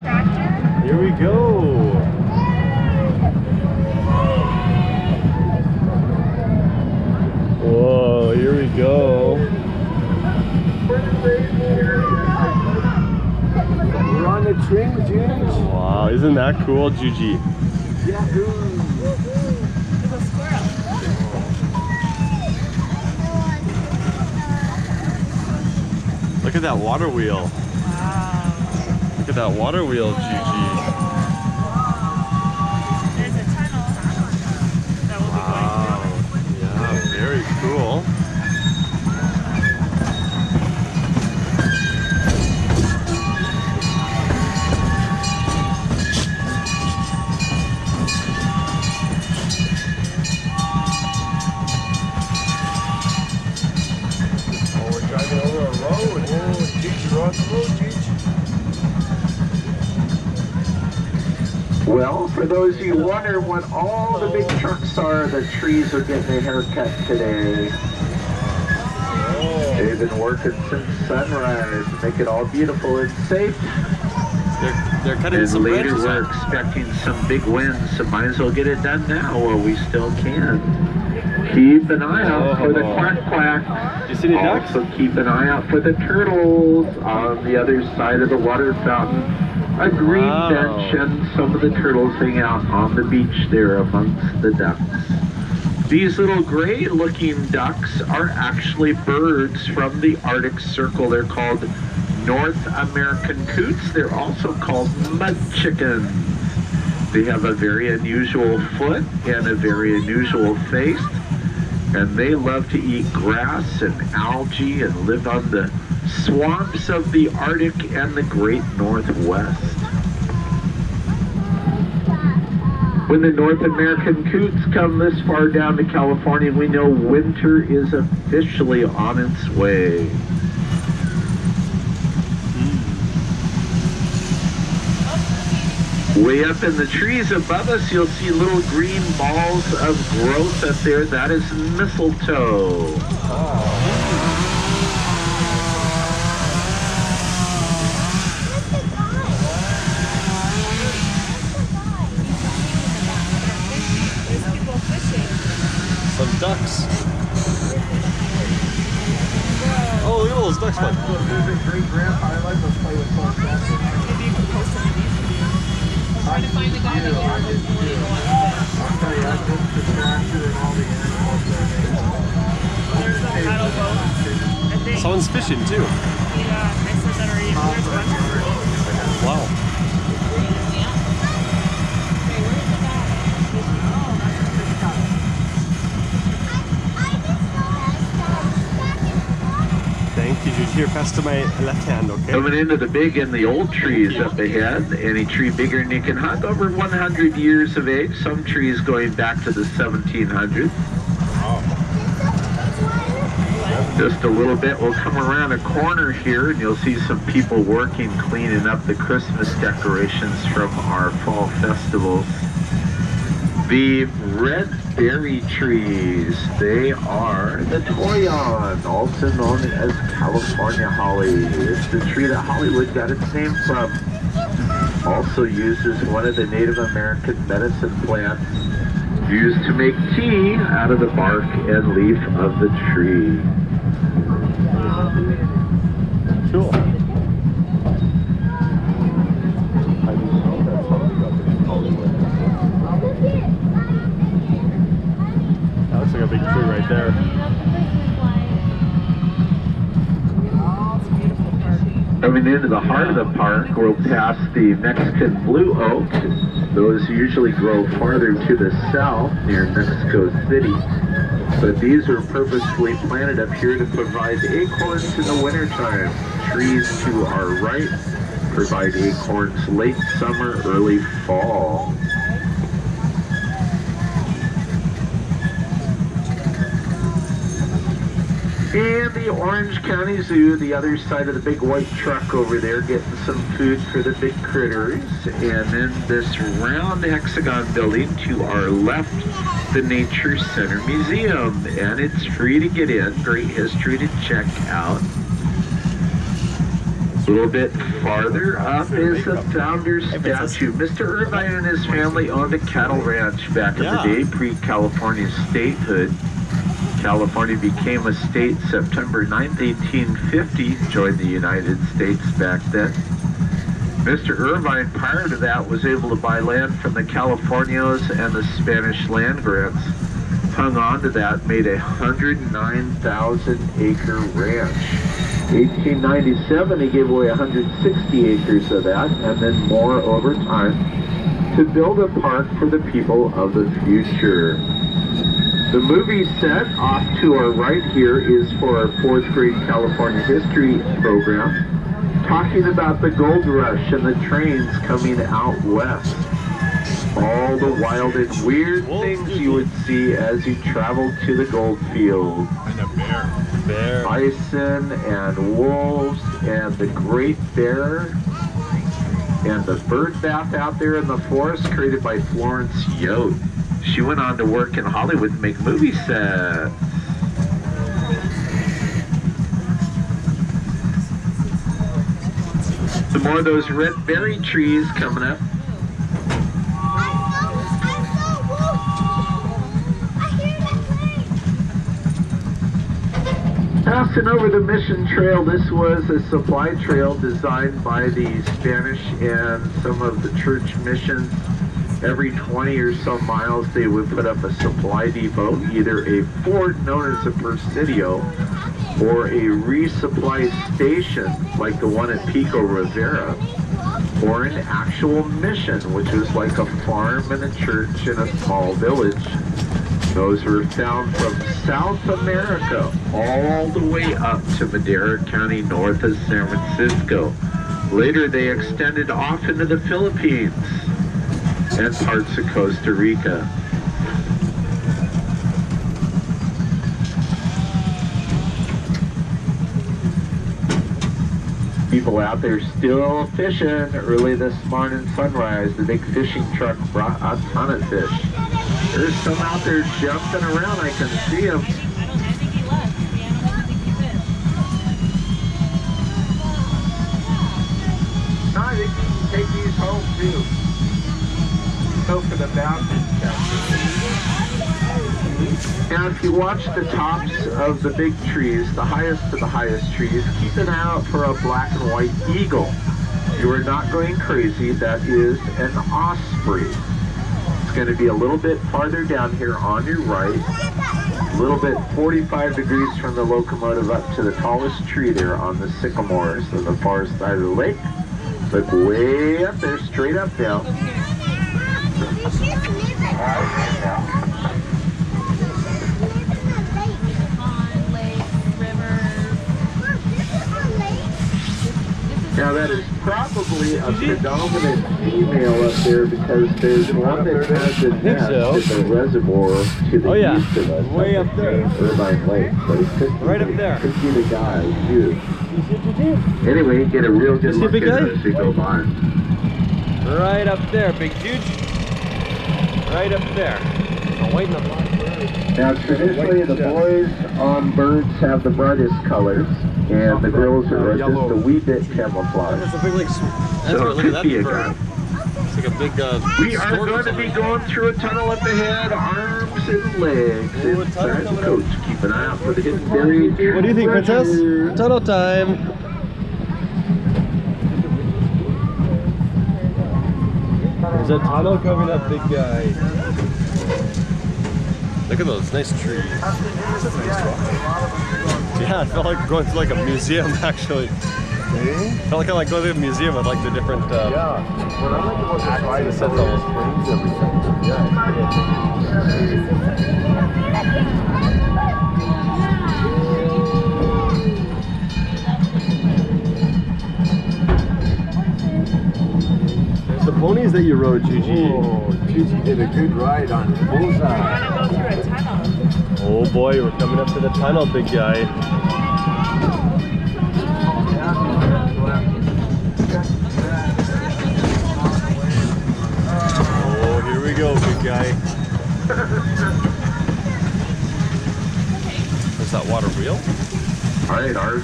Here we go. Whoa, here we go. We're on the train, Juge. Wow, isn't that cool, Juji? Yeah. There's a squirrel. Look at that water wheel. Wow. Look at that water wheel, Juji. There's a tunnel that we'll be going through. Yeah, very cool. Well, for those of you wondering what all the big trucks are, the trees are getting a haircut today. They've been working since sunrise to make it all beautiful and safe. They're cutting And some later branches we're off. expecting some big winds, so might as well get it done now while we still can. Keep an eye out for the quack quack. You see the ducks? Also keep an eye out for the turtles on the other side of the water fountain. A green bench and some of the turtles hang out on the beach there amongst the ducks. These little gray looking ducks are actually birds from the Arctic Circle. They're called North American coots. They're also called mud chickens. They have a very unusual foot and a very unusual face. And they love to eat grass and algae and live on the swamps of the Arctic and the Great Northwest. When the North American coots come this far down to California, we know winter is officially on its way. Way up in the trees above us, you'll see little green balls of growth up there. That is mistletoe. Some ducks. Oh, look at all those ducks, man. Maybe you can post it in these videos. I'm trying to find the guy that did it before you go on There's a paddle boat, I think. Someone's fishing too. Yeah, I said that already. There's a bunch of boats. Wow. Thank you. Here, pass to my left hand, okay? Coming into the big and the old trees up ahead. Any tree bigger than you can hug, over 100 years of age. Some trees going back to the 1700s. Just a little bit, we'll come around a corner here and you'll see some people working, cleaning up the Christmas decorations from our fall festivals. The red berry trees, they are the Toyon, also known as California holly. It's the tree that Hollywood got its name from. Also used as one of the Native American medicine plants, used to make tea out of the bark and leaf of the tree. Cool. That looks like a big tree right there. Coming into the heart of the park, we'll pass the Mexican blue oak. Those usually grow farther to the south near Mexico City. But these are purposefully planted up here to provide acorns in the wintertime. Trees to our right provide acorns late summer, early fall. And the Orange County Zoo, the other side of the big white truck over there, getting some food for the big critters. And then this round hexagon building to our left, the Nature Center Museum. And it's free to get in, great history to check out. A little bit farther up is the founder statue. Mr. Irvine and his family owned a cattle ranch back in the day, pre-California statehood. California became a state September 9th, 1850, joined the United States back then. Mr. Irvine, prior to that, was able to buy land from the Californios and the Spanish land grants. Hung on to that, made a 109,000-acre ranch. 1897, he gave away 160 acres of that, and then more over time, to build a park for the people of the future. The movie set off to our right here is for our 4th grade California history program, talking about the gold rush and the trains coming out west. All the wild and weird things you would see as you traveled to the gold field. And a bear. Bison and wolves and the great bear and the bird bath out there in the forest created by Florence Yote. She went on to work in Hollywood and make movie sets. Some more of those red berry trees coming up. Passing over the Mission Trail, this was a supply trail designed by the Spanish and some of the church missions. Every 20 or so miles they would put up a supply depot, either a fort known as a Presidio or a resupply station like the one at Pico Rivera, or an actual mission, which was like a farm and a church in a small village. Those were found from South America all the way up to Madera County north of San Francisco. Later they extended off into the Philippines and parts of Costa Rica. People out there still fishing early this morning sunrise. The big fishing truck brought a ton of fish. There's some out there jumping around. I can see them. I think he left. Yeah, I don't think he did. No, I think you can take these home too. Go for the mountain. Now, if you watch the tops of the big trees, the highest of the highest trees, keep an eye out for a black and white eagle. You are not going crazy. That is an osprey. It's going to be a little bit farther down here on your right, a little bit 45 degrees from the locomotive up to the tallest tree there on the sycamores on the far side of the lake. Look way up there, straight up now. Now that is probably a predominant female up there because there's one that has a nest in the reservoir to the east of us. Way up there. Irvine Lake, but it could be, Right up there. Could be the guy too. Anyway, get a real good look at it as we go by. Right up there, big dude. Right up there. Oh, wait in the black bird. Now traditionally the boys on birds have the brightest colors, and the girls are just a wee bit camouflaged. That's a big, like, So it could be a guy. It's like a big, We are going to be going through a tunnel up ahead, arms and legs inside the coach. Keep an eye out for the hidden buried. What do you think, Princess? Tunnel time. There's a tunnel coming up, big guy. Look at those nice trees. Yeah, it felt like going to like a museum actually. Felt like I like going to a museum with like the different Yeah. What I like about the ride is that it explains everything. There's the ponies that you rode, Gigi. Oh, Gigi did a good ride on Bullseye. Gotta go through a tunnel. Oh boy, we're coming up to the tunnel, big guy. Oh, here we go, big guy. Is that water real? All right, ours.